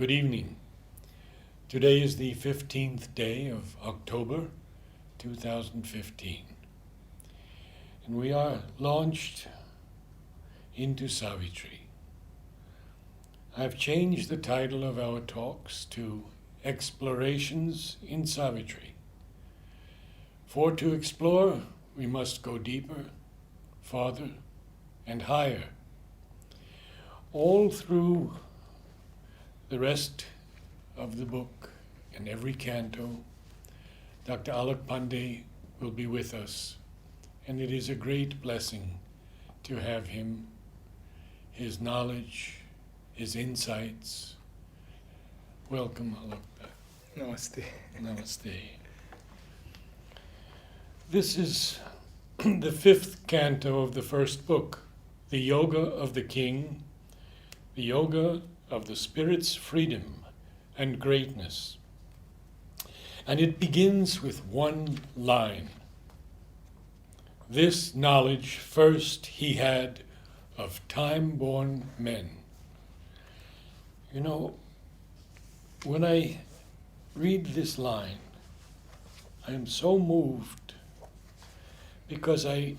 Good evening. Today is the 15th day of October 2015, and we are launched into Savitri. I've changed the title of our talks to Explorations in Savitri. For to explore, we must go deeper, farther, and higher. All through the rest of the book and every canto, Dr. Alok Pandey will be with us, and it is a great blessing to have him, his knowledge, his insights. Welcome, Alok. Namaste. Namaste. This is the fifth canto of the first book, the Yoga of the King, the Yoga of the Spirit's freedom and greatness. And it begins with one line. This knowledge first he had of time-born men. You know, when I read this line, I am so moved because I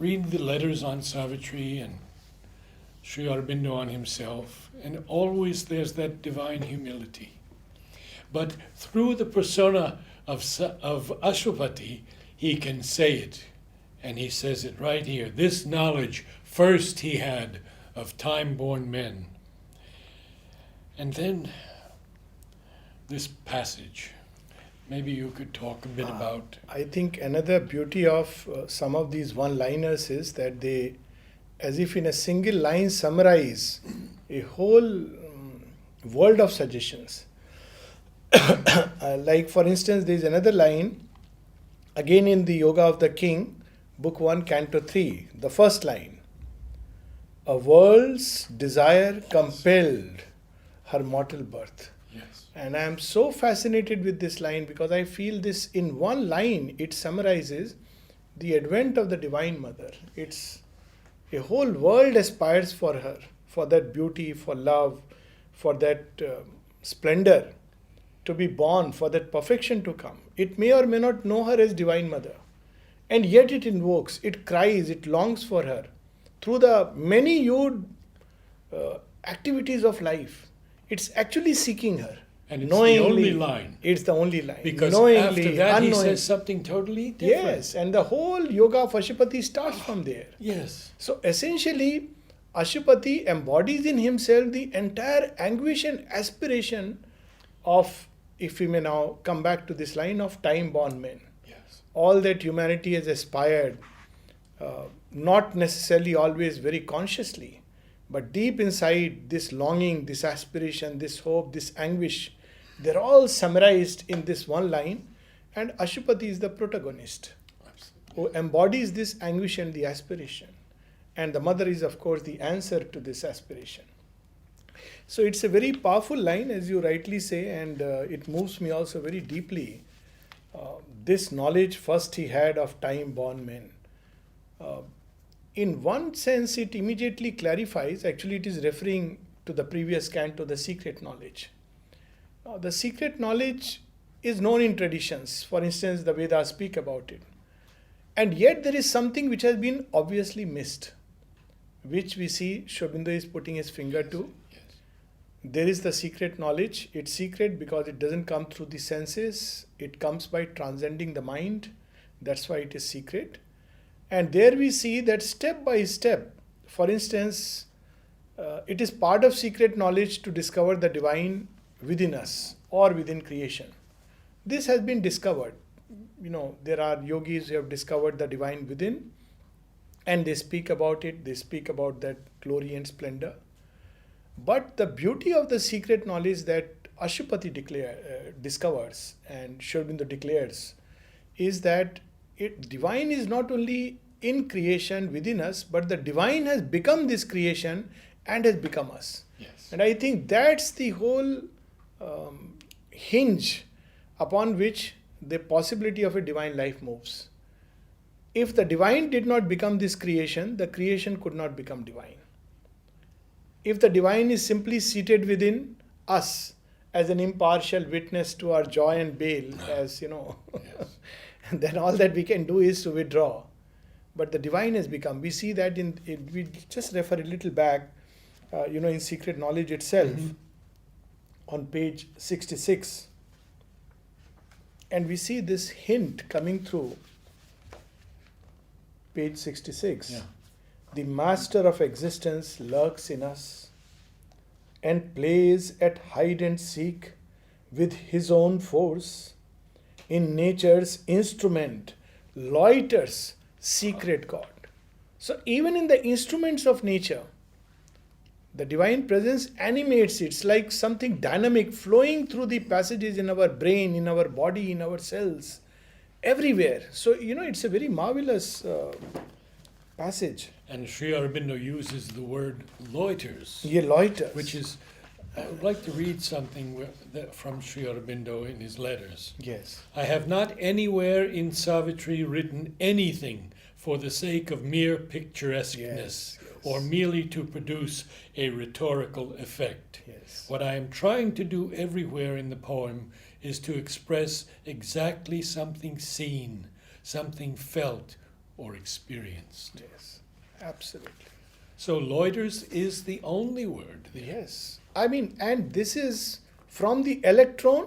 read the letters on Savitri and Sri Aurobindo on himself, and always there's that divine humility. But through the persona of Ashwapati, he can say it, and he says it right here. This knowledge first he had of time-born men. And then this passage, maybe you could talk a bit about. I think another beauty of some of these one-liners is that they, as if in a single line, summarize a whole world of suggestions. Like, for instance, there is another line, again in the Yoga of the King, Book 1, Canto 3, the first line. A world's desire compelled her mortal birth. Yes. And I am so fascinated with this line because I feel this in one line, it summarizes the advent of the Divine Mother. It's a whole world aspires for her, for that beauty, for love, for that splendor to be born, for that perfection to come. It may or may not know her as Divine Mother. And yet it invokes, it cries, it longs for her. Through the many hued activities of life, it's actually seeking her. And it's knowingly, the only line. It's the only line. Because knowingly, after that he unknowingly. says something totally different. Yes, and the whole yoga of Ashwapati starts from there. Yes. So essentially, Ashwapati embodies in himself the entire anguish and aspiration of, if we may now come back to this line, of time-born men. Yes. All that humanity has aspired, not necessarily always very consciously, but deep inside, this longing, this aspiration, this hope, this anguish, they're all summarized in this one line, and Ashwapati is the protagonist who embodies this anguish and the aspiration. And the mother is, of course, the answer to this aspiration. So it's a very powerful line, as you rightly say, and it moves me also very deeply. This knowledge first he had of time-born men. In one sense, it immediately clarifies, actually it is referring to the previous canto, the secret knowledge. The secret knowledge is known in traditions. For instance, the Vedas speak about it. And yet there is something which has been obviously missed, which we see Sri Aurobindo is putting his finger to. Yes. There is the secret knowledge. It's secret because it doesn't come through the senses. It comes by transcending the mind. That's why it is secret. And there we see that step by step, for instance, it is part of secret knowledge to discover the divine within us or within creation. This has been discovered. You know, there are yogis who have discovered the divine within, and they speak about it, they speak about that glory and splendor. But the beauty of the secret knowledge that Ashwapati discovers and Sri Aurobindo declares is that divine is not only in creation within us, but the divine has become this creation and has become us. Yes. And I think that's the whole hinge upon which the possibility of a divine life moves. If the divine did not become this creation, the creation could not become divine. If the divine is simply seated within, us as an impartial witness to our joy and bale, as Yes. and then all that we can do is to withdraw. But the divine has become, we see that we just refer a little back, in Secret Knowledge itself, on page 66. And we see this hint coming through page 66. Yeah. The master of existence lurks in us and plays at hide and seek with his own force. In nature's instrument loiters secret God. So even in the instruments of nature, the divine presence animates. It's like something dynamic flowing through the passages in our brain, in our body, in our cells, everywhere. So, it's a very marvelous passage. And Sri Aurobindo uses the word loiters, Ye loiters. which is, I would like to read something from Sri Aurobindo in his letters. Yes. I have not anywhere in Savitri written anything for the sake of mere picturesqueness, Yes, yes. or merely to produce a rhetorical effect. Yes. What I am trying to do everywhere in the poem is to express exactly something seen, something felt or experienced. Yes. Absolutely. So loiters is the only word there. Yes. And this is from the electron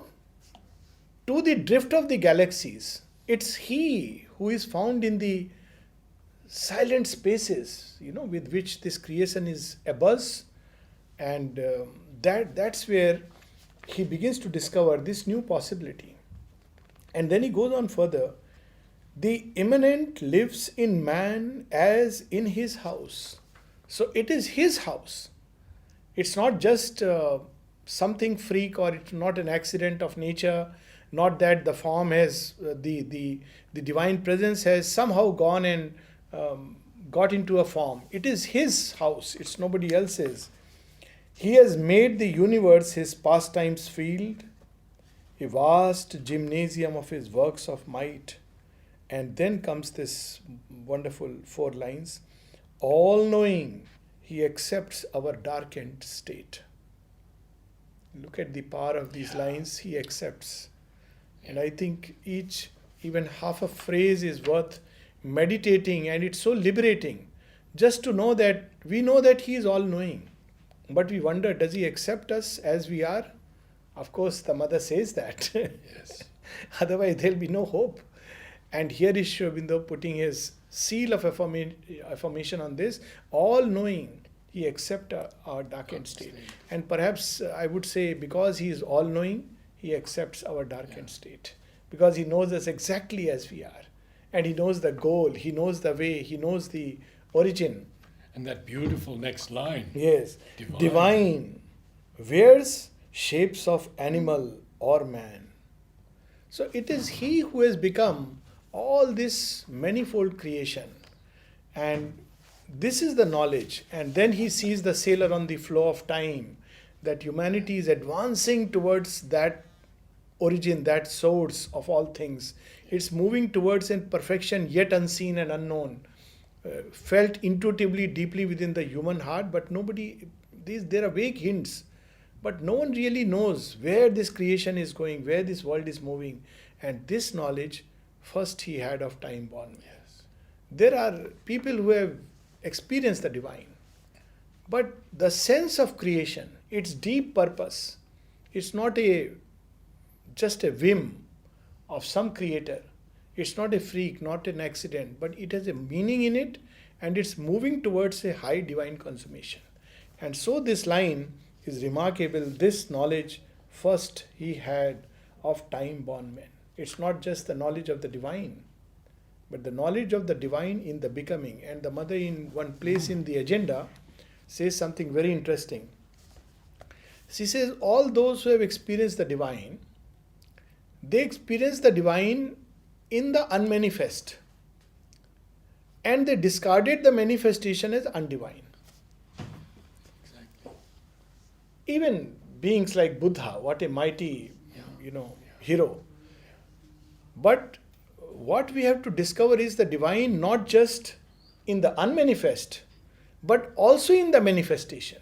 to the drift of the galaxies. It's he who is found in the silent spaces, with which this creation is abuzz. And that's where he begins to discover this new possibility. And then he goes on further. The immanent lives in man as in his house. So it is his house. It's not just something freak, or it's not an accident of nature. Not that the form has, the divine presence has somehow gone and got into a form. It is his house. It's nobody else's. He has made the universe his pastimes field, a vast gymnasium of his works of might. And then comes this wonderful 4 lines. All knowing, he accepts our darkened state. Look at the power of these lines. He accepts. And I think even half a phrase is worth meditating, and it's so liberating just to know that we know that he is all knowing. But we wonder, does he accept us as we are? Of course, the mother says that. Yes. Otherwise, there'll be no hope. And here is Sri Aurobindo putting his seal of affirmation on this. All knowing, he accepts our darkened state. And perhaps I would say, because he is all knowing, he accepts our darkened state. Because he knows us exactly as we are. And he knows the goal, he knows the way, he knows the origin. And that beautiful next line. Yes. Divine. Divine wears shapes of animal or man. So it is he who has become all this manifold creation. And this is the knowledge. And then he sees the sailor on the flow of time, that humanity is advancing towards that origin, that source of all things. It's moving towards a perfection yet unseen and unknown, felt intuitively deeply within the human heart, but there are vague hints, but no one really knows where this creation is going, where this world is moving. And this knowledge first he had of time born. Yes. There are people who have experienced the divine, but the sense of creation, its deep purpose, it's not just a whim of some creator. It's not a freak, not an accident, but it has a meaning in it, and it's moving towards a high divine consummation. And so this line is remarkable. This knowledge first he had of time-born men. It's not just the knowledge of the divine, but the knowledge of the divine in the becoming. And the mother, in one place in the agenda, says something very interesting. She says, all those who have experienced the divine, they experience the divine in the unmanifest, and they discarded the manifestation as undivine. Exactly. Even beings like Buddha, what a mighty, hero. But what we have to discover is the divine not just in the unmanifest, but also in the manifestation.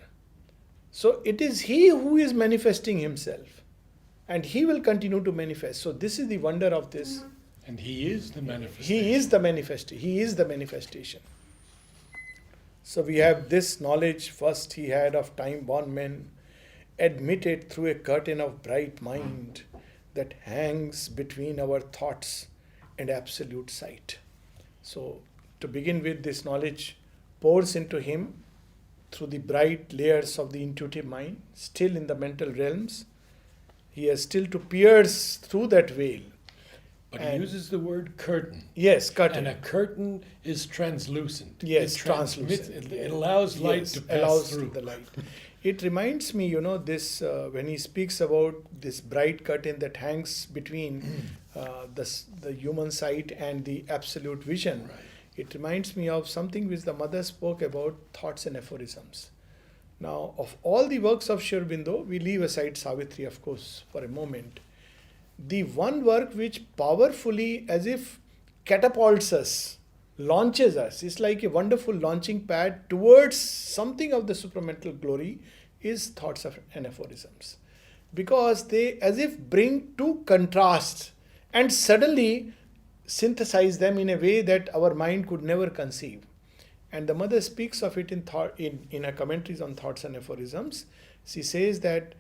So it is He who is manifesting Himself, and He will continue to manifest. So this is the wonder of this. And He is the manifestation. He is the manifestation. He is the manifestation. So we have this knowledge first He had of time-born men, admitted through a curtain of bright mind that hangs between our thoughts and absolute sight. So to begin with, this knowledge pours into him through the bright layers of the intuitive mind, still in the mental realms. He has still to pierce through that veil. But he uses the word curtain. Yes, curtain. And a curtain is translucent. Yes, It translucent. It allows light to pass through. The light. It reminds me, this when he speaks about this bright curtain that hangs between the human sight and the absolute vision. Right. It reminds me of something which the mother spoke about, thoughts and aphorisms. Now, of all the works of Sri Aurobindo, we leave aside Savitri, of course, for a moment. The one work which powerfully, as if catapults us, launches us, is like a wonderful launching pad towards something of the supramental glory, is thoughts and aphorisms. Because they as if bring two contrasts and suddenly synthesize them in a way that our mind could never conceive. And the mother speaks of it in her commentaries on thoughts and aphorisms. She says that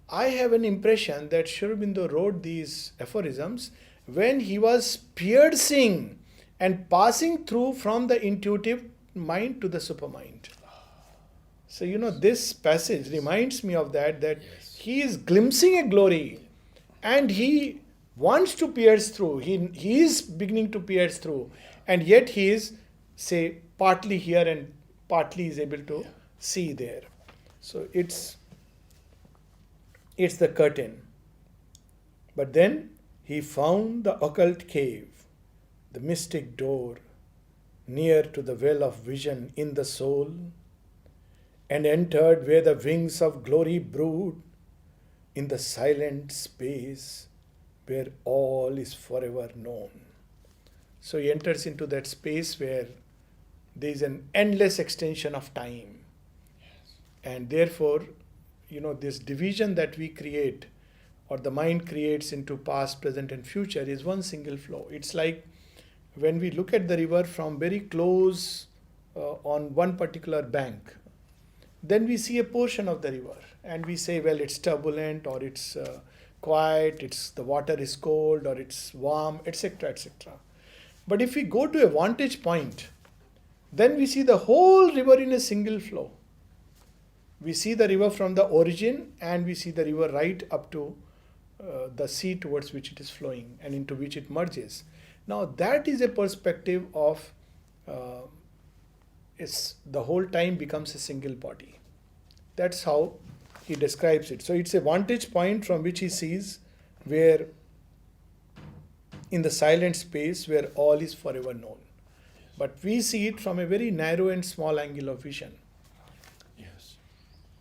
I have an impression that Sri Aurobindo wrote these aphorisms when he was piercing and passing through from the intuitive mind to the supermind. So, this passage reminds me of that Yes. he is glimpsing a glory and he wants to pierce through. He is beginning to pierce through, and yet he is, say, partly here and partly is able to see there. So it's the curtain. But then he found the occult cave, the mystic door, near to the well of vision in the soul, and entered where the wings of glory brood, in the silent space where all is forever known. So he enters into that space where there is an endless extension of time. Yes. And therefore, this division that we create or the mind creates into past, present and future is one single flow. It's like when we look at the river from very close on one particular bank, then we see a portion of the river and we say, well, it's turbulent or it's quiet, the water is cold or it's warm, etc., etc. But if we go to a vantage point, then we see the whole river in a single flow. We see the river from the origin and we see the river right up to the sea towards which it is flowing and into which it merges. Now that is a perspective of the whole time becomes a single body. That's how he describes it. So it's a vantage point from which he sees where in the silent space where all is forever known. But we see it from a very narrow and small angle of vision. Yes.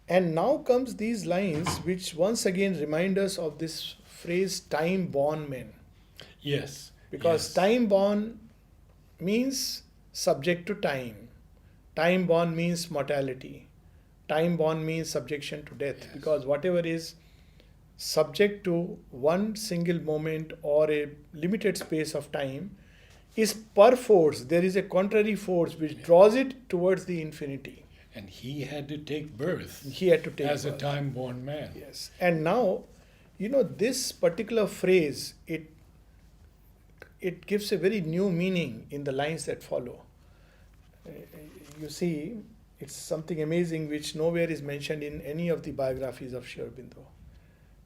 And now comes these lines which once again remind us of this phrase time-born men. Yes. Because yes. time-born means subject to time. Time-born means mortality. Time-born means subjection to death. Yes. Because whatever is subject to one single moment or a limited space of time is perforce. There is a contrary force which draws it towards the infinity. And he had to take birth. He had to take as birth. a time-born man. Yes. And now, this particular phrase, it gives a very new meaning in the lines that follow. You see, it's something amazing which nowhere is mentioned in any of the biographies of Sri Aurobindo.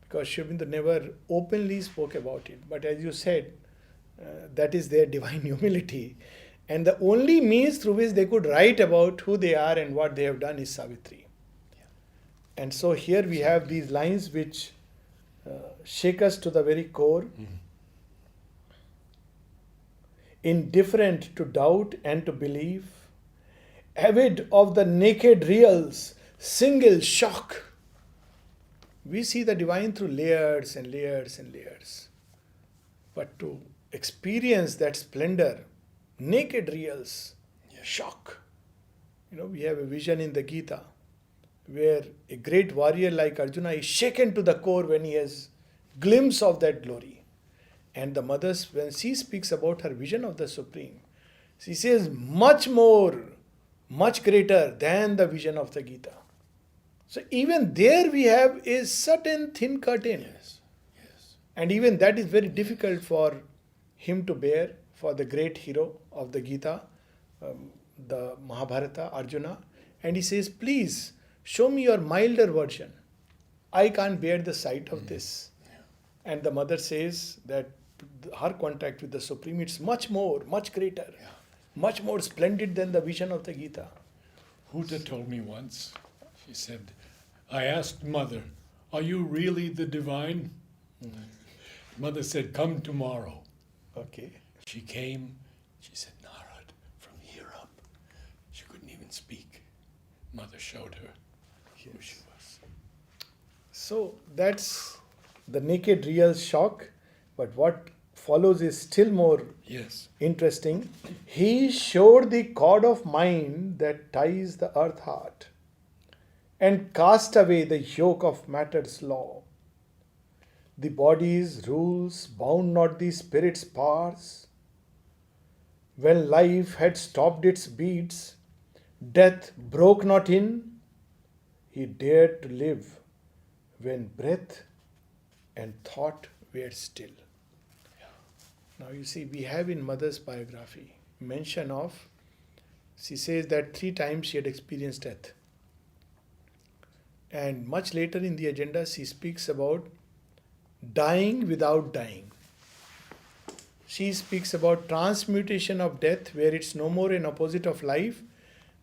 Because Sri Aurobindo never openly spoke about it. But as you said, that is their divine humility. And the only means through which they could write about who they are and what they have done is Savitri. And so here we have these lines which shake us to the very core. Mm-hmm. Indifferent to doubt and to believe, avid of the naked reals, single shock. We see the divine through layers and layers and layers. But to experience that splendor, naked reals, shock. We have a vision in the Gita where a great warrior like Arjuna is shaken to the core when he has glimpse of that glory. And the mother, when she speaks about her vision of the Supreme, she says much more, much greater than the vision of the Gita. So even there we have a certain thin curtain. Yes. Yes. And even that is very difficult for him to bear, for the great hero of the Gita, the Mahabharata, Arjuna. And he says, please show me your milder version. I can't bear the sight of this. Yeah. And the mother says that her contact with the Supreme, it's much more, much greater, Yeah. much more splendid than the vision of the Gita. Huda told me once, she said, I asked Mother, are you really the divine? Mother said, come tomorrow. Okay. She came, she said, Narad, from here up. She couldn't even speak. Mother showed her who she was. So that's the naked real shock. But what follows is still more Yes. interesting. He showed the cord of mind that ties the earth heart and cast away the yoke of matter's law. The body's rules bound not the spirit's powers. When life had stopped its beats, death broke not in. He dared to live when breath and thought were still. Now you see, we have in Mother's biography mention of, she says that 3 times she had experienced death. And much later in the agenda, she speaks about dying without dying. She speaks about transmutation of death, where it's no more an opposite of life,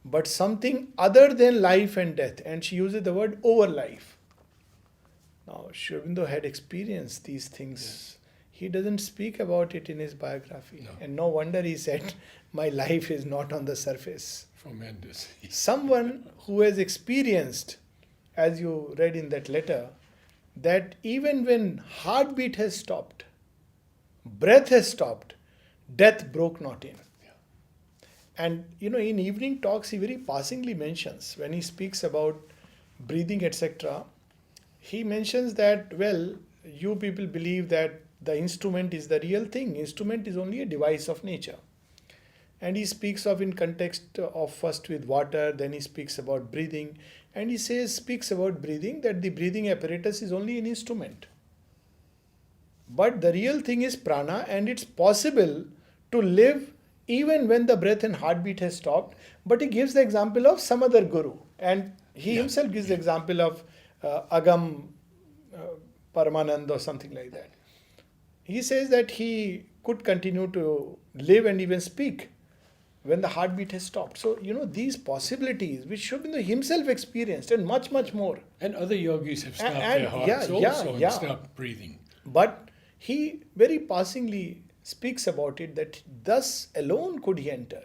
but something other than life and death. And she uses the word over life. Now, Sri Aurobindo had experienced these things. Yes. He doesn't speak about it in his biography. No. And no wonder he said, my life is not on the surface. Tremendous. Someone who has experienced, as you read in that letter, that even when heartbeat has stopped, breath has stopped, death broke not in. Yeah. And in evening talks, he very passingly mentions, when he speaks about breathing, etc., he mentions that, well, you people believe that the instrument is the real thing. Instrument is only a device of nature. And he speaks of in context of first with water, then he speaks about breathing. And he speaks about breathing, that the breathing apparatus is only an instrument. But the real thing is prana, and it's possible to live even when the breath and heartbeat has stopped. But he gives the example of some other guru. And he himself gives the example of Agam Paramanand or something like that. He says that he could continue to live and even speak when the heartbeat has stopped. So, these possibilities which Sri Aurobindo himself experienced, and much, much more. And other yogis have stopped And- their hearts also yeah. and stopped breathing. But he very passingly speaks about it, that thus alone could he enter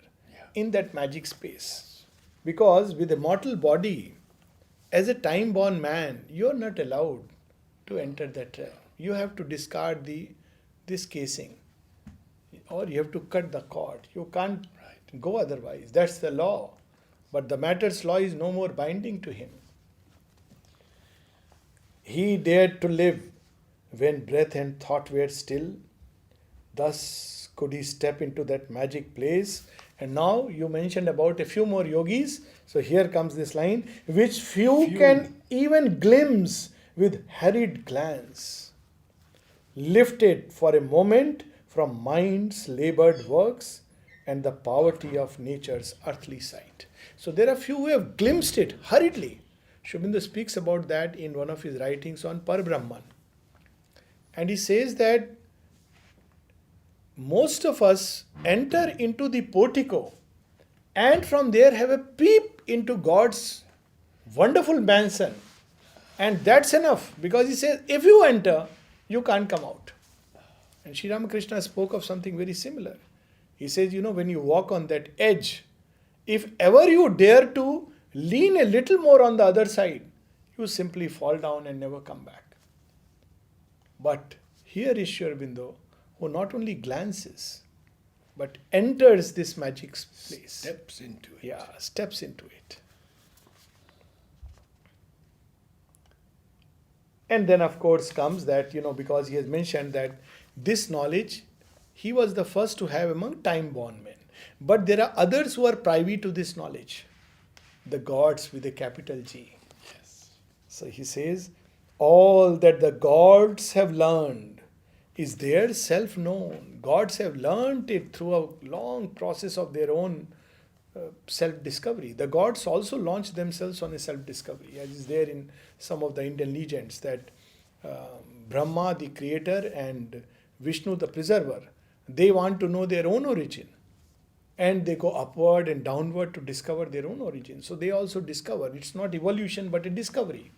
in that magic space. Because with a mortal body, as a time-born man, you are not allowed to enter that realm. You have to discard this casing, or you have to cut the cord. You can't go otherwise. That's the law. But the matter's law is no more binding to him. He dared to live when breath and thought were still. Thus could he step into that magic place. And now you mentioned about a few more yogis. So here comes this line, which few can even glimpse with hurried glance, lifted for a moment from mind's labored works and the poverty of nature's earthly sight. So there are few who have glimpsed it hurriedly. Sri Aurobindo speaks about that in one of his writings on Parabrahman. And he says that most of us enter into the portico and from there have a peep into God's wonderful mansion. And that's enough, because he says, if you enter, you can't come out. And Sri Ramakrishna spoke of something very similar. He says, when you walk on that edge, if ever you dare to lean a little more on the other side, you simply fall down and never come back. But here is Sri Aurobindo, who not only glances, but enters this magic place. Steps into it. Yeah, steps into it. And then, of course, comes that, because he has mentioned that this knowledge, he was the first to have among time-born men. But there are others who are privy to this knowledge, the gods with a capital G. Yes. So he says, all that the gods have learned is their self-known. Gods have learned it through a long process of their own self-discovery. The gods also launched themselves on a self-discovery, as is there in some of the Indian legends, that Brahma, the creator, and Vishnu, the preserver, they want to know their own origin. And they go upward and downward to discover their own origin. So they also discover. It's not evolution, but a discovery.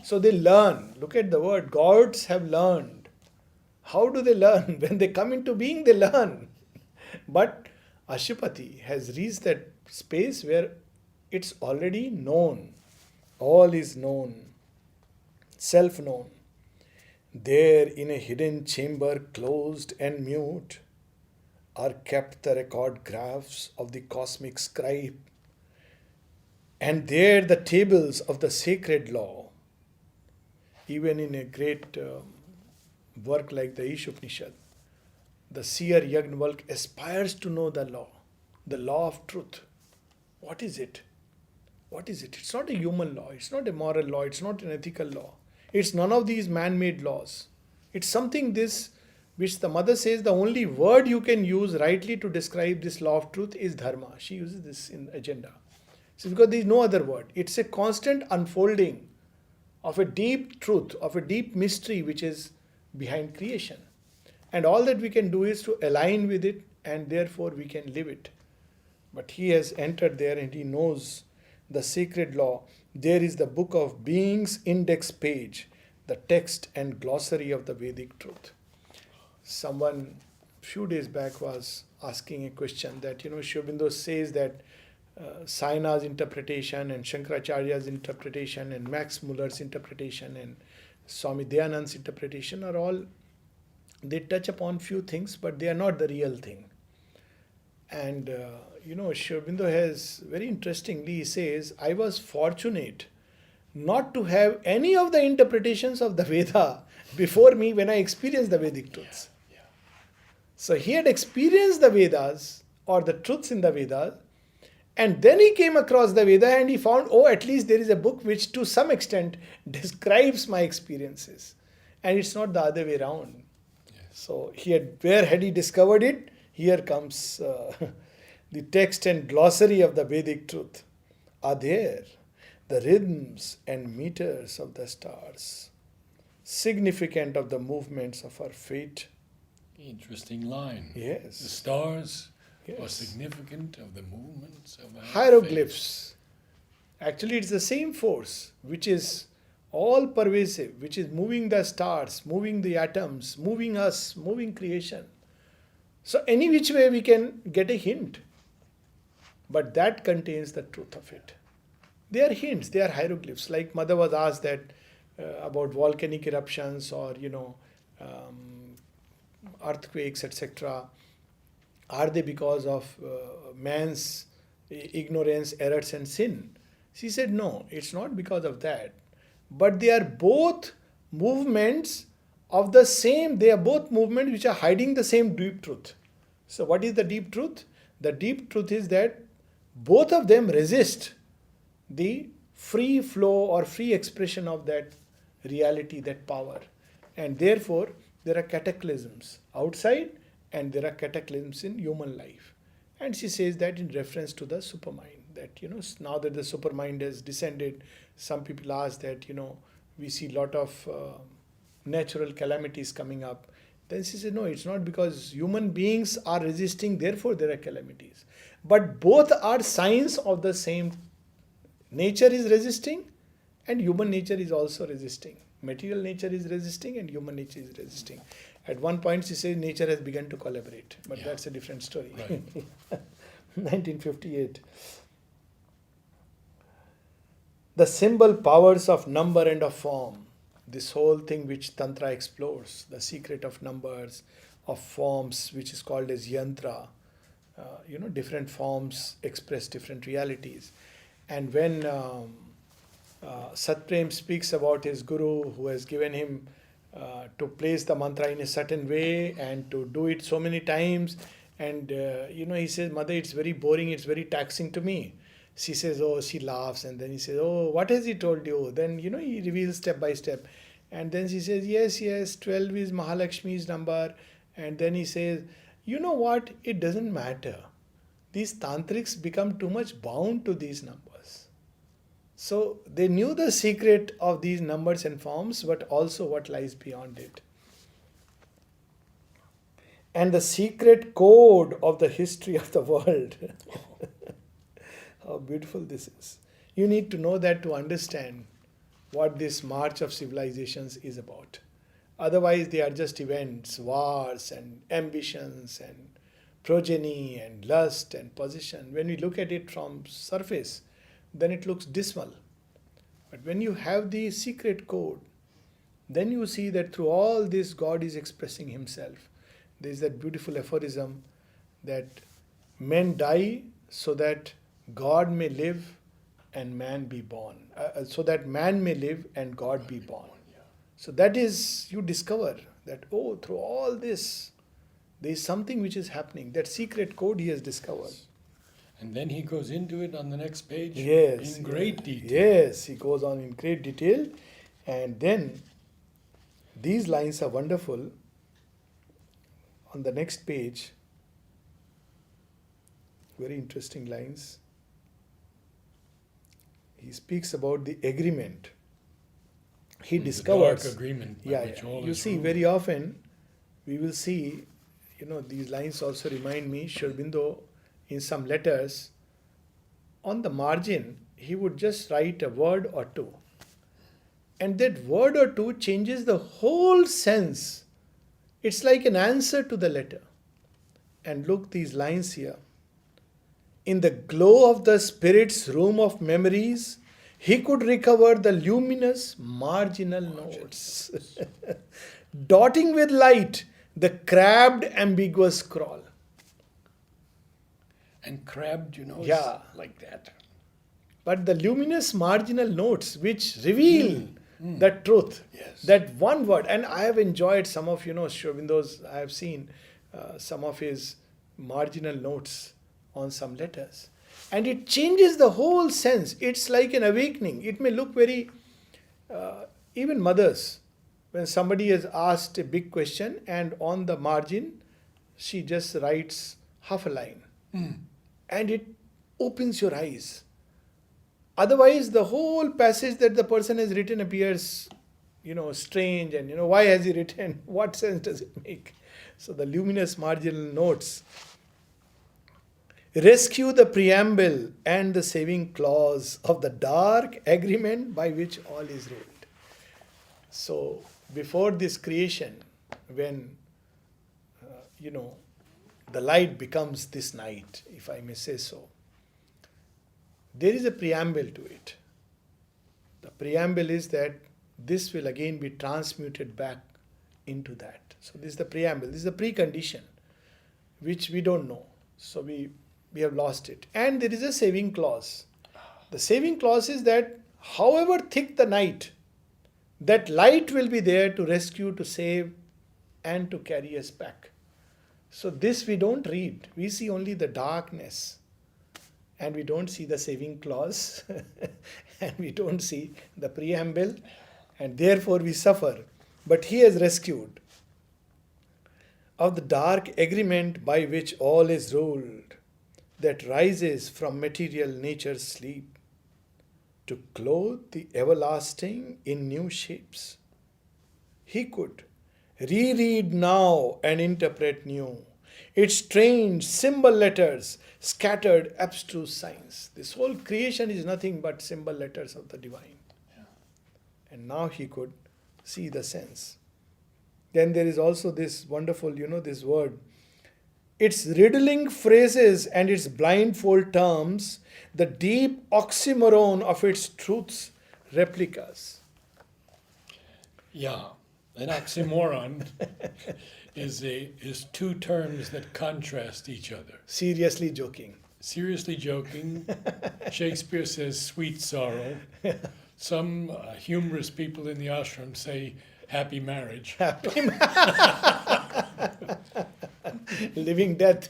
So they learn. Look at the word. Gods have learned. How do they learn? When they come into being, they learn. But Ashupati has reached that space where it's already known. All is known. Self-known. There in a hidden chamber, closed and mute, are kept the record graphs of the cosmic scribe, and there the tables of the sacred law. Even in a great work like the Ishopanishad, the seer Yajnavalkya aspires to know the law of truth. What is it? What is it? It's not a human law, it's not a moral law, it's not an ethical law. It's none of these man-made laws. It's something which the mother says the only word you can use rightly to describe this law of truth is dharma. She uses this in agenda. So because there is no other word. It's a constant unfolding of a deep truth, of a deep mystery which is behind creation. And all that we can do is to align with it, and therefore we can live it. But he has entered there and he knows the sacred law. There is the book of being's index page, the text and glossary of the Vedic truth. Someone few days back was asking a question that, Sri Aurobindo says that Saina's interpretation and Shankaracharya's interpretation and Max Muller's interpretation and Swami Dayanand's interpretation are all, they touch upon few things, but they are not the real thing. And, Sri Aurobindo has, very interestingly, he says, I was fortunate not to have any of the interpretations of the Veda before me when I experienced the Vedic truths. Yeah. So he had experienced the Vedas or the truths in the Vedas, and then he came across the Veda and he found, at least there is a book which to some extent describes my experiences. And it's not the other way around. Yes. So where had he discovered it? Here comes the text and glossary of the Vedic truth are there. The rhythms and meters of the stars, significant of the movements of our fate. Interesting line. Yes. The stars are Yes. significant of the movements of our Hieroglyphs. Actually, it's the same force which is all pervasive, which is moving the stars, moving the atoms, moving us, moving creation. So any which way we can get a hint. But that contains the truth of it. They are hints, they are hieroglyphs. Like Mother was asked that about volcanic eruptions or, earthquakes, etc. Are they because of man's ignorance, errors and sin? She said, no, it's not because of that. But they are both movements of the same, they are both movements which are hiding the same deep truth. So what is the deep truth? The deep truth is that both of them resist the free flow or free expression of that reality, that power. And therefore, there are cataclysms outside and there are cataclysms in human life. And she says that in reference to the supermind, that, now that the supermind has descended, some people ask that, we see a lot of natural calamities coming up. Then she said, no, it's not because human beings are resisting, therefore there are calamities. But both are signs of the same. Nature is resisting and human nature is also resisting. Material nature is resisting and human nature is resisting. At one point she says nature has begun to collaborate, but that's a different story. Right. 1958. The symbol powers of number and of form. This whole thing which Tantra explores, the secret of numbers, of forms, which is called as yantra. Different forms express different realities. And when Satprem speaks about his guru who has given him to place the mantra in a certain way and to do it so many times. And he says, Mother, it's very boring, it's very taxing to me. She says, oh, she laughs, and then he says, oh, what has he told you? Then, he reveals step by step. And then she says, yes, 12 is Mahalakshmi's number. And then he says, you know what? It doesn't matter. These tantrics become too much bound to these numbers. So they knew the secret of these numbers and forms, but also what lies beyond it. And the secret code of the history of the world. How beautiful this is. You need to know that to understand what this march of civilizations is about. Otherwise, they are just events, wars and ambitions and progeny and lust and position. When we look at it from surface, then it looks dismal. But when you have the secret code, then you see that through all this, God is expressing himself. There is that beautiful aphorism that men die so that God may live and man be born. So that man may live and God be born. So that is, you discover that, oh, through all this, there is something which is happening. That secret code he has discovered. And then he goes into it on the next page in great detail. Yes, he goes on in great detail. And then these lines are wonderful. On the next page, very interesting lines. He speaks about the agreement. He discovers. The dark agreement by which all you is see, ruled. very often we will see, these lines also remind me, Sri Aurobindo, in some letters, on the margin, he would just write a word or two. And that word or two changes the whole sense. It's like an answer to the letter. And look, these lines here. In the glow of the spirit's room of memories, he could recover the luminous marginal notes, dotting with light the crabbed ambiguous scrawl. And crabbed, Yeah. like that. But the luminous marginal notes which reveal the truth, Yes. that one word. And I have enjoyed some of, Sri Aurobindo's, I have seen some of his marginal notes on some letters. And it changes the whole sense. It's like an awakening. It may look very, even mothers, when somebody has asked a big question and on the margin, she just writes half a line. And it opens your eyes. Otherwise, the whole passage that the person has written appears, strange, and why has he written? What sense does it make? So the luminous marginal notes rescue the preamble and the saving clause of the dark agreement by which all is ruled. So before this creation, when the light becomes this night, if I may say so, there is a preamble to it. The preamble is that this will again be transmuted back into that. So this is the preamble. This is the precondition, which we don't know. So we have lost it. And there is a saving clause. The saving clause is that however thick the night, that light will be there to rescue, to save, and to carry us back. So this we don't read. We see only the darkness. And we don't see the saving clause. And we don't see the preamble. And therefore we suffer. But he has rescued. Of the dark agreement by which all is ruled, that rises from material nature's sleep, to clothe the everlasting in new shapes. He could reread now and interpret new its strange symbol letters, scattered abstruse signs. This whole creation is nothing but symbol letters of the divine. Yeah. And now he could see the sense. Then there is also this wonderful, this word. Its riddling phrases and its blindfold terms, the deep oxymoron of its truths, replicas. Yeah, an oxymoron is two terms that contrast each other. Seriously joking. Seriously joking, Shakespeare says sweet sorrow, Some humorous people in the ashram say happy marriage. Living death.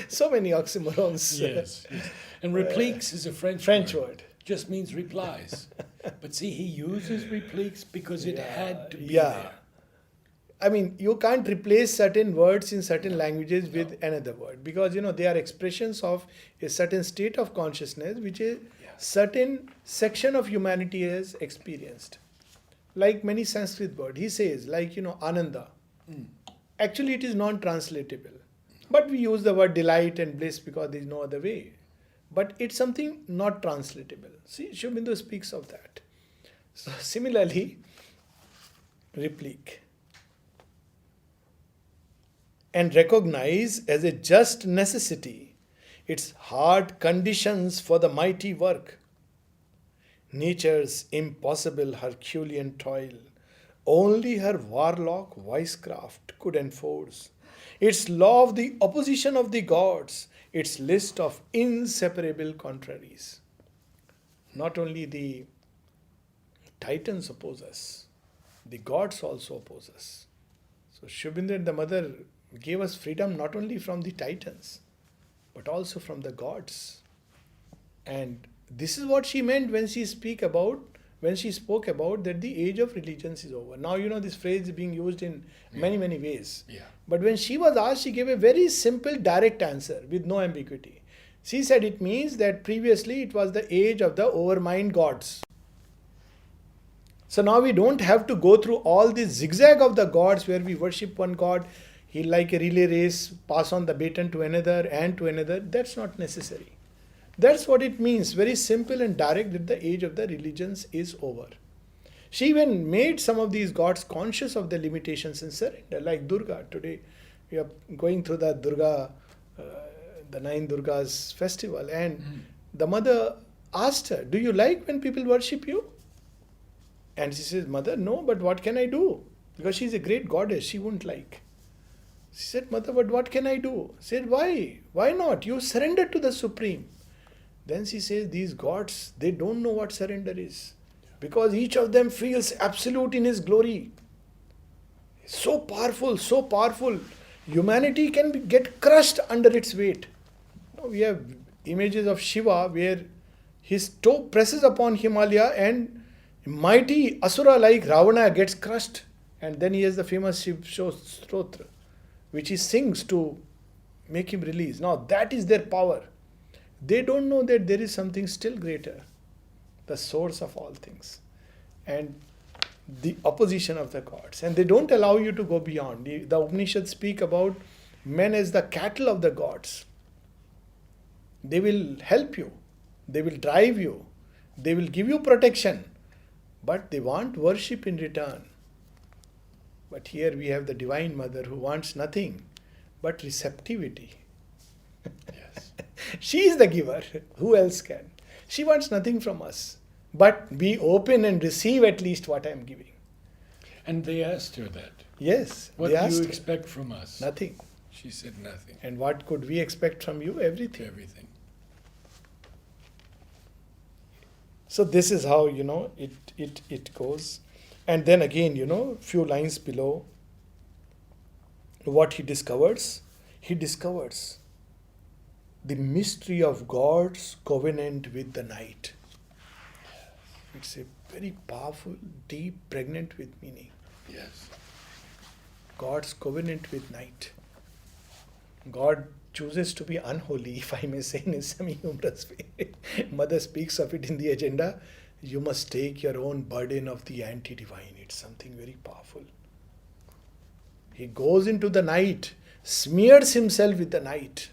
So many oxymorons. Yes, yes. And repliques is a French word. Just means replies. But see, he uses repliques because it had to be Yeah. there. I mean, you can't replace certain words in certain languages No. with another word, because they are expressions of a certain state of consciousness which a certain section of humanity has experienced. Like many Sanskrit words, he says, like Ananda. Actually, it is non-translatable, but we use the word delight and bliss because there is no other way. But it's something not translatable. See, Sri Aurobindo speaks of that. So similarly, replique. And recognize as a just necessity its hard conditions for the mighty work. Nature's impossible Herculean toil, only her warlock wisecraft could enforce. Its law of the opposition of the gods, its list of inseparable contraries. Not only the titans oppose us, the gods also oppose us. So Sri Aurobindo and the mother gave us freedom not only from the titans, but also from the gods. And this is what she meant when she spoke about that the age of religions is over. Now this phrase is being used in many ways. Yeah. But when she was asked, she gave a very simple, direct answer with no ambiguity. She said it means that previously it was the age of the overmind gods. So now we don't have to go through all this zigzag of the gods where we worship one god, he like a relay race, pass on the baton to another and to another. That's not necessary. That's what it means. Very simple and direct, that the age of the religions is over. She even made some of these gods conscious of their limitations and surrender, like Durga. Today we are going through the Durga, the 9 Durgas festival, and the mother asked her, do you like when people worship you? And she says, mother, no, but what can I do? Because she's a great goddess, she wouldn't like. She said, mother, but what can I do? She said, why? Why not? You surrender to the Supreme. Then she says, these gods, they don't know what surrender is. Because each of them feels absolute in his glory. So powerful, so powerful. Humanity can get crushed under its weight. We have images of Shiva where his toe presses upon Himalaya and mighty Asura like Ravana gets crushed. And then he has the famous Shiv Stotra, which he sings to make him release. Now that is their power. They don't know that there is something still greater, the source of all things, and the opposition of the gods. And they don't allow you to go beyond. The Upanishads speak about men as the cattle of the gods. They will help you, they will drive you, they will give you protection, but they want worship in return. But here we have the Divine Mother who wants nothing but receptivity. Yes. She is the giver. Who else can? She wants nothing from us. But be open and receive at least what I am giving. And they asked her that. Yes. What they do asked you her. expect from us? Nothing. She said nothing. And what could we expect from you? Everything. Everything. So this is how, it goes. And then again, few lines below, what he discovers the mystery of God's covenant with the night. It's a very powerful, deep, pregnant with meaning. Yes. God's covenant with night. God chooses to be unholy, if I may say in a semi-humorous way. Mother speaks of it in the agenda. You must take your own burden of the anti-divine. It's something very powerful. He goes into the night, smears himself with the night,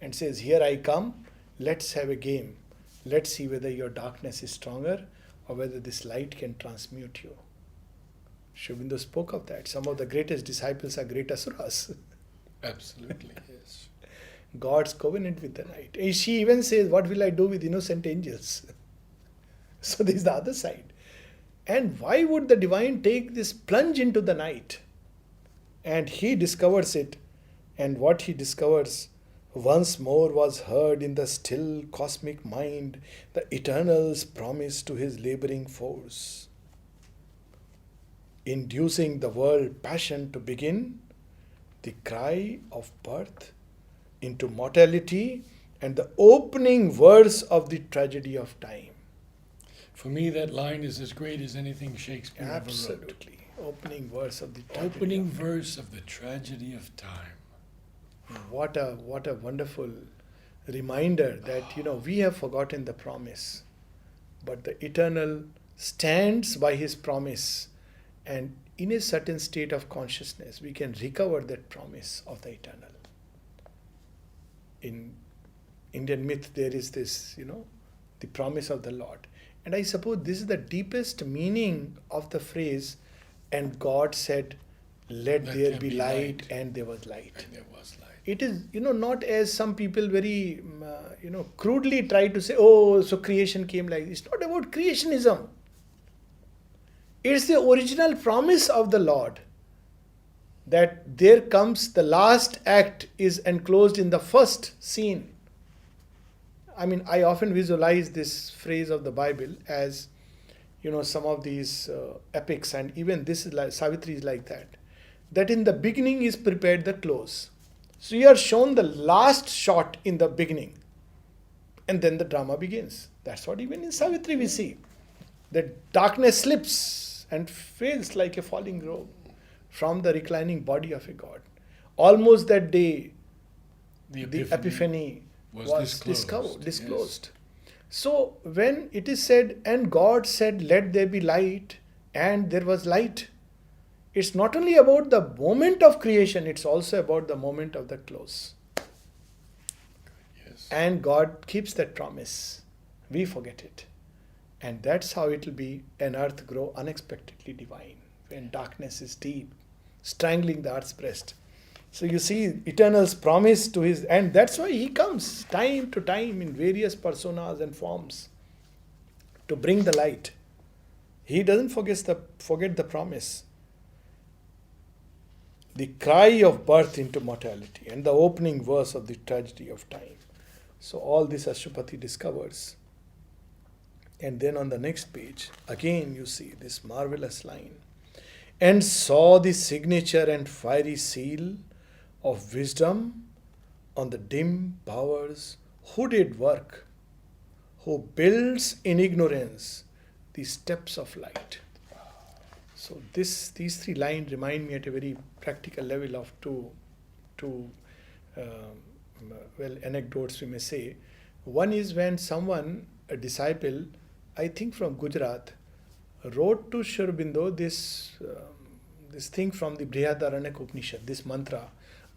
and says, here I come, let's have a game. Let's see whether your darkness is stronger or whether this light can transmute you. Sri Aurobindo spoke of that. Some of the greatest disciples are great asuras. Absolutely, yes. God's covenant with the night. And she even says, what will I do with innocent angels? So this is the other side. And why would the divine take this plunge into the night? And he discovers it. And what he discovers, Once more was heard in the still cosmic mind the Eternal's promise to his laboring force, inducing the world passion to begin, the cry of birth into mortality, and the opening verse of the tragedy of time. For me, that line is as great as anything Shakespeare ever wrote. Absolutely. Opening verse of the tragedy. Opening verse of the tragedy of time. What a wonderful reminder that we have forgotten the promise, but the Eternal stands by his promise, and in a certain state of consciousness we can recover that promise of the Eternal. In Indian myth there is this, the promise of the Lord, and I suppose this is the deepest meaning of the phrase, and God said, let there be light, and there was light. And there was light. It is, not as some people very, crudely try to say, oh, so creation came like this. It's not about creationism. It's the original promise of the Lord that there comes the last act is enclosed in the first scene. I mean, I often visualize this phrase of the Bible as, some of these epics, and even this is like, Savitri is like that in the beginning is prepared the close. So you are shown the last shot in the beginning, and then the drama begins. That's what even in Savitri we see. The darkness slips and fades like a falling robe from the reclining body of a god. Almost that day, the epiphany was disclosed. Yes. So when it is said, and God said, let there be light, and there was light, it's not only about the moment of creation, it's also about the moment of the close. Yes. And God keeps that promise. We forget it. And that's how it will be, an earth grow unexpectedly divine, when darkness is deep, strangling the earth's breast. So you see Eternal's promise to his, and that's why he comes time to time in various personas and forms to bring the light. He doesn't forget the promise. The cry of birth into mortality, and the opening verse of the tragedy of time. So all this Ashwapati discovers. And then on the next page, again you see this marvelous line. And saw the signature and fiery seal of wisdom on the dim power's hooded work, who builds in ignorance the steps of light. So these three lines remind me at a very practical level of two anecdotes we may say. One is when someone, a disciple, I think from Gujarat, wrote to Sri Aurobindo this thing from the Brihadaranyaka Upanishad, this mantra,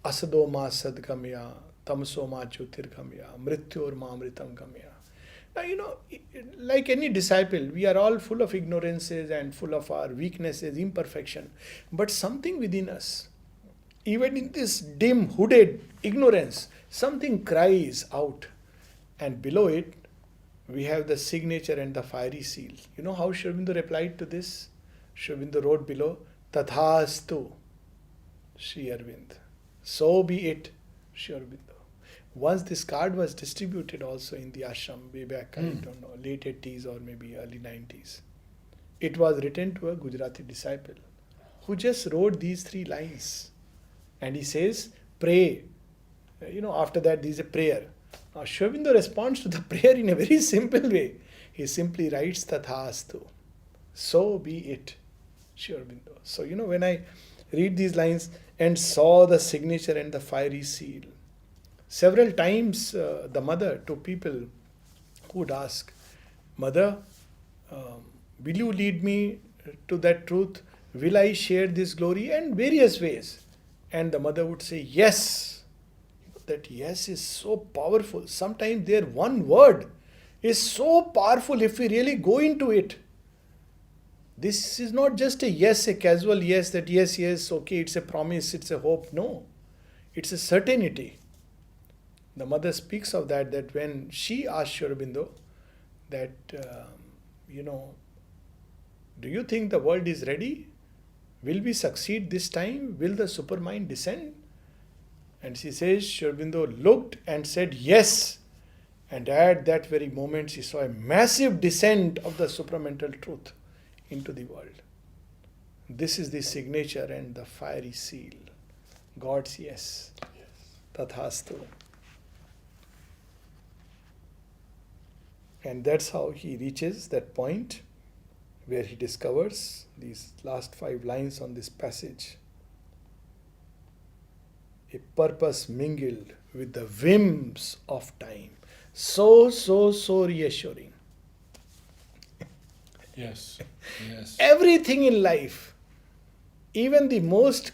Asado ma sadgamya, tamso ma jyotirgamya, mrityor ma amritam gamya. Now, like any disciple, we are all full of ignorances and full of our weaknesses, imperfection. But something within us, even in this dim, hooded ignorance, something cries out. And below it, we have the signature and the fiery seal. You know how Sri Aurobindo replied to this? Sri Aurobindo wrote below, Tathastu, Sri Aurobindo. So be it, Sri Aurobindo. Once this card was distributed also in the ashram way back, I don't know, late 80s or maybe early 90s. It was written to a Gujarati disciple who just wrote these three lines. And he says, pray. After that there is a prayer. Now Sri Aurobindo responds to the prayer in a very simple way. He simply writes Tathastu. So be it, Sri Aurobindo. So, when I read these lines, and saw the signature and the fiery seal. Several times the mother to people who would ask, Mother, will you lead me to that truth? Will I share this glory? And various ways. And the mother would say, yes. That yes is so powerful. Sometimes their one word is so powerful if we really go into it. This is not just a yes, a casual yes, that yes, okay, it's a promise, it's a hope. No, it's a certainty. The mother speaks of that when she asked Sri Aurobindo that, do you think the world is ready? Will we succeed this time? Will the supermind descend? And she says, Sri Aurobindo looked and said, yes. And at that very moment, she saw a massive descent of the supramental truth into the world. This is the signature and the fiery seal. God's yes. Tathastu. And that's how he reaches that point where he discovers these last 5 lines on this passage. A purpose mingled with the whims of time. So reassuring. Yes, yes. Everything in life, even the most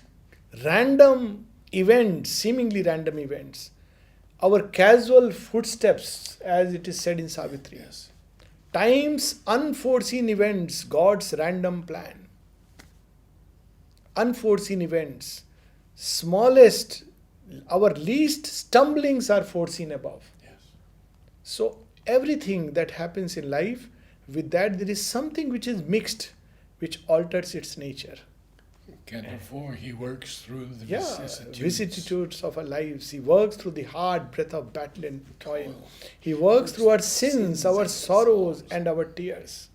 random events, seemingly random events, our casual footsteps, as it is said in Savitri. Yes. Time's unforeseen events, God's random plan. Unforeseen events, smallest, our least stumblings are foreseen above. Yes. So everything that happens in life, with that there is something which is mixed, which alters its nature. Canto 4, he works through the vicissitudes of our lives. He works through the hard breath of battle and toil. He works through our sins, our sorrows, and our tears.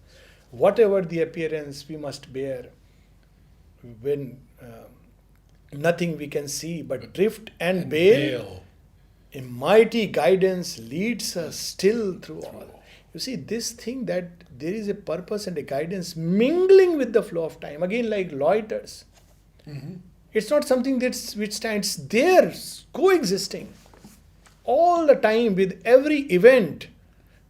Whatever the appearance we must bear, when nothing we can see but drift and bail. A mighty guidance leads us still through all. You see, this thing that there is a purpose and a guidance mingling with the flow of time, again like loiters. Mm-hmm. It's not something which stands there, coexisting. All the time, with every event,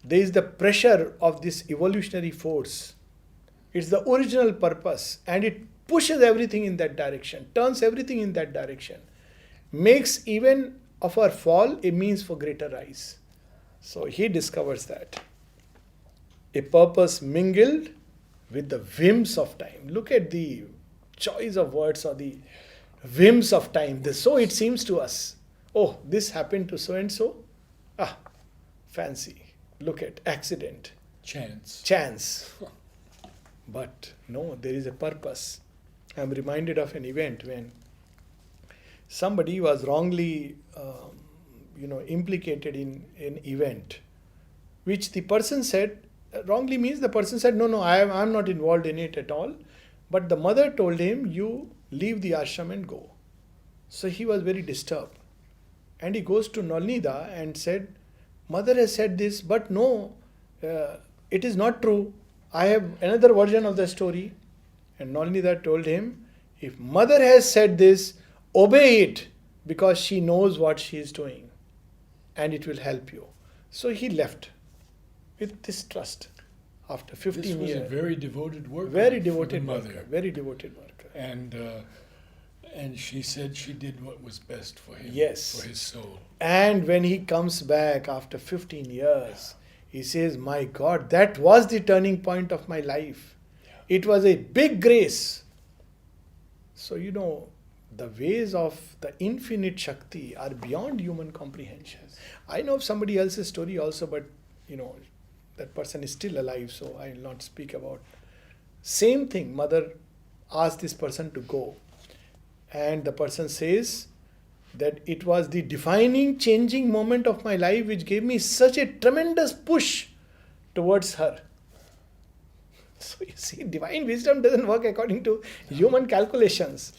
there is the pressure of this evolutionary force. It's the original purpose, and it pushes everything in that direction, turns everything in that direction, makes even of our fall a means for greater rise. So he discovers that. A purpose mingled with the whims of time. Look at the choice of words, or the whims of time. So it seems to us, oh, this happened to so and so. Ah, fancy. Look at accident. Chance. But no, there is a purpose. I'm reminded of an event when somebody was wrongly implicated in an event, which the person said, wrongly means the person said, no, I'm not involved in it at all. But the mother told him, you leave the ashram and go. So he was very disturbed. And he goes to Nalnida and said, mother has said this, but no, it is not true. I have another version of the story. And Nalnida told him, if mother has said this, obey it, because she knows what she is doing and it will help you. So he left with this trust after 15 years. This was a very devoted worker. Very devoted mother. worker. Very devoted worker. And she said she did what was best for him, yes, for his soul. And when he comes back after 15 years, he says, my God, that was the turning point of my life. Yeah. It was a big grace. So, the ways of the infinite Shakti are beyond human comprehension. Yes. I know of somebody else's story also, but, that person is still alive, so I will not speak about. Same thing, mother asked this person to go. And the person says that it was the defining, changing moment of my life which gave me such a tremendous push towards her. So you see, divine wisdom doesn't work according to human calculations.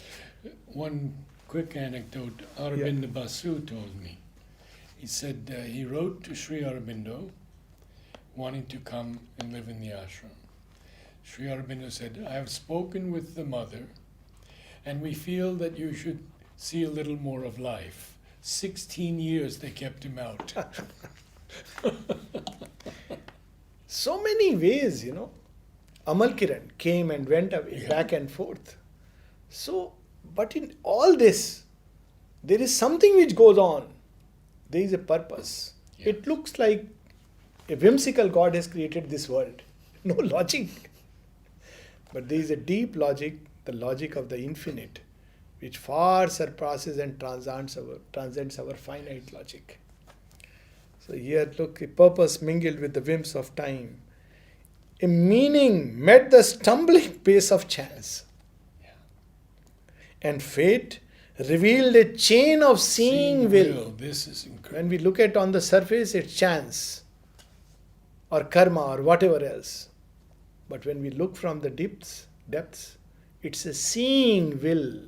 One quick anecdote, Aurobindo Basu told me. He said he wrote to Sri Aurobindo wanting to come and live in the ashram. Sri Aurobindo said, I have spoken with the mother and we feel that you should see a little more of life. 16 years they kept him out. So many ways, Amal Kiran came and went away, back and forth. So, but in all this, there is something which goes on. There is a purpose. Yeah. It looks like a whimsical God has created this world. No logic. But there is a deep logic, the logic of the infinite, which far surpasses and transcends our finite logic. So here, look, a purpose mingled with the whims of time. A meaning met the stumbling pace of chance. Yeah. And fate revealed a chain of seeing will. This is incredible. When we look at on the surface, it's chance or karma or whatever else. But when we look from the depths, it's a seeing will,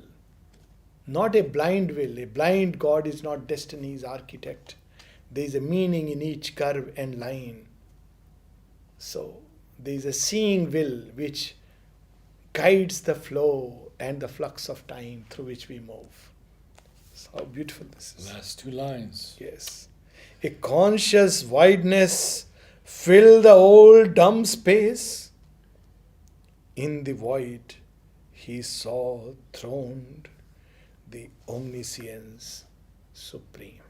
not a blind will. A blind God is not destiny's architect. There is a meaning in each curve and line. So there is a seeing will which guides the flow and the flux of time through which we move. So how beautiful this is. Last two lines. Yes. A conscious wideness filled the old dumb space. In the void he saw throned the omniscience supreme.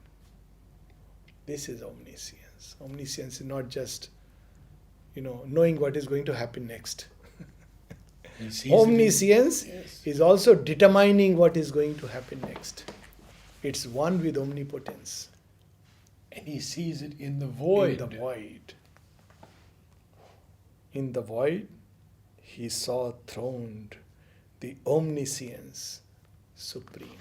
This is omniscience. Omniscience is not just, knowing what is going to happen next. Omniscience is also determining what is going to happen next. It's one with omnipotence. And he sees it in the void. In the void. In the void, he saw throned the omniscience supreme.